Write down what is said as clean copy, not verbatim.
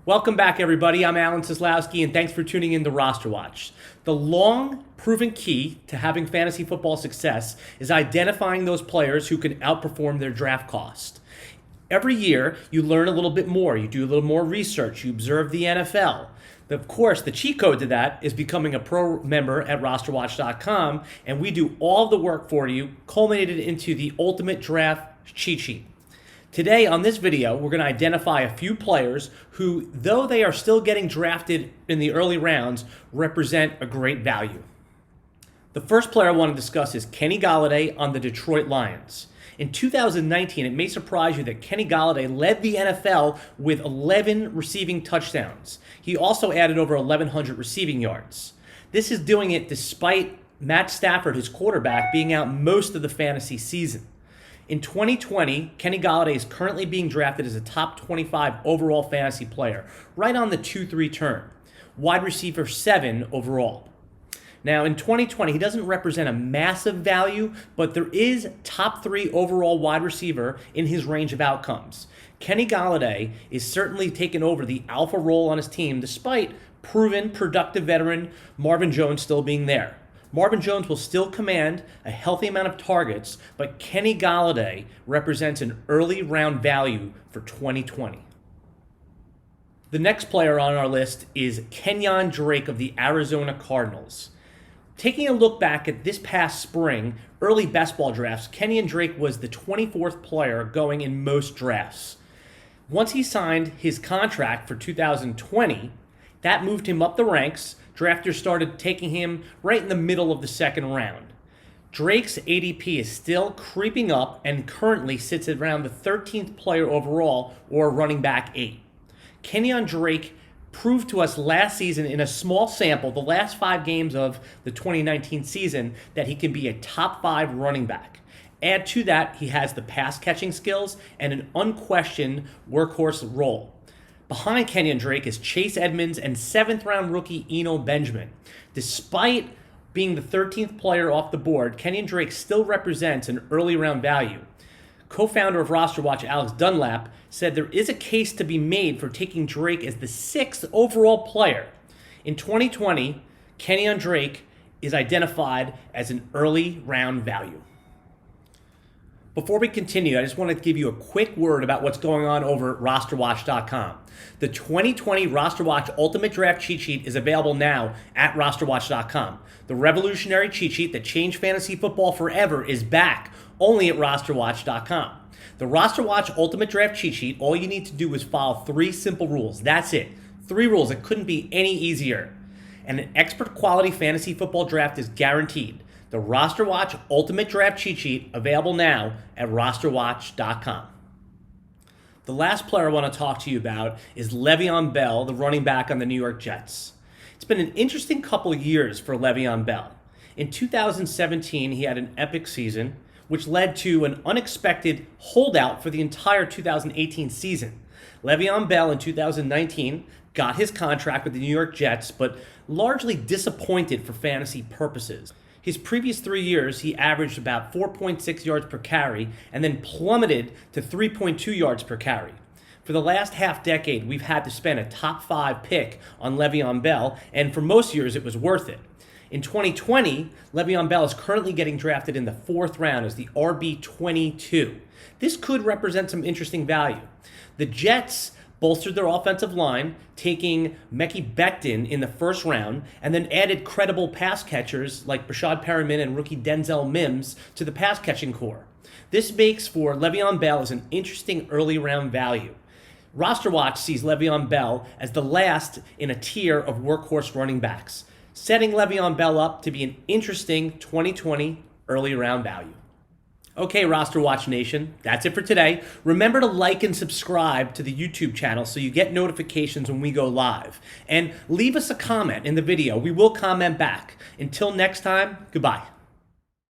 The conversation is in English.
Welcome back, everybody. I'm Alan Seslowsky, and thanks for tuning in to Roster Watch. The long proven key to having fantasy football success is identifying those players who can outperform their draft cost. Every year, you learn a little bit more. You do a little more research. You observe the NFL. Of course, the cheat code to that is becoming a pro member at RosterWatch.com, and we do all the work for you, culminated into the ultimate draft cheat sheet. Today on this video, we're going to identify a few players who, though they are still getting drafted in the early rounds, represent a great value. The first player I want to discuss is Kenny Golladay on the Detroit Lions. In 2019, it may surprise you that Kenny Golladay led the NFL with 11 receiving touchdowns. He also added over 1,100 receiving yards. This is doing it despite Matt Stafford, his quarterback, being out most of the fantasy season. In 2020, Kenny Golladay is currently being drafted as a top 25 overall fantasy player, right on the 2-3 turn. Wide receiver 7 overall. Now, in 2020, he doesn't represent a massive value, but there is top 3 overall wide receiver in his range of outcomes. Kenny Golladay is certainly taking over the alpha role on his team, despite proven, productive veteran Marvin Jones still being there. Marvin Jones will still command a healthy amount of targets, but Kenny Golladay represents an early round value for 2020. The next player on our list is Kenyan Drake of the Arizona Cardinals. Taking a look back at this past spring, early best ball drafts, Kenyan Drake was the 24th player going in most drafts. Once he signed his contract for 2020, that moved him up the ranks. Drafters started taking him right in the middle of the second round. Drake's ADP is still creeping up and currently sits around the 13th player overall, or running back 8. Kenyan Drake proved to us last season in a small sample, the last 5 games of the 2019 season, that he can be a top 5 running back. Add to that, he has the pass catching skills and an unquestioned workhorse role. Behind Kenyan Drake is Chase Edmonds and 7th round rookie Eno Benjamin. Despite being the 13th player off the board, Kenyan Drake still represents an early round value. Co-founder of RosterWatch, Alex Dunlap, said there is a case to be made for taking Drake as the 6th overall player. In 2020, Kenyan Drake is identified as an early round value. Before we continue, I just want to give you a quick word about what's going on over at RosterWatch.com. The 2020 RosterWatch Ultimate Draft Cheat Sheet is available now at RosterWatch.com. The revolutionary cheat sheet that changed fantasy football forever is back, only at RosterWatch.com. The RosterWatch Ultimate Draft Cheat Sheet, all you need to do is follow 3 simple rules. That's it. 3 rules. It couldn't be any easier. And an expert quality fantasy football draft is guaranteed. The RosterWatch Ultimate Draft Cheat Sheet, available now at RosterWatch.com. The last player I want to talk to you about is LeVeon Bell, the running back on the New York Jets. It's been an interesting couple of years for LeVeon Bell. In 2017, he had an epic season, which led to an unexpected holdout for the entire 2018 season. LeVeon Bell in 2019 got his contract with the New York Jets, but largely disappointed for fantasy purposes. His previous 3 years, he averaged about 4.6 yards per carry and then plummeted to 3.2 yards per carry. For the last half decade, we've had to spend a top 5 pick on LeVeon Bell, and for most years, it was worth it. In 2020, LeVeon Bell is currently getting drafted in the 4th round as the RB22. This could represent some interesting value. The Jets bolstered their offensive line, taking Mekhi Becton in the 1st round, and then added credible pass catchers like Brashad Perriman and rookie Denzel Mims to the pass catching core. This makes for LeVeon Bell as an interesting early round value. RosterWatch sees LeVeon Bell as the last in a tier of workhorse running backs, setting LeVeon Bell up to be an interesting 2020 early round value. Okay, RosterWatch Nation, that's it for today. Remember to like and subscribe to the YouTube channel so you get notifications when we go live. And leave us a comment in the video. We will comment back. Until next time, goodbye.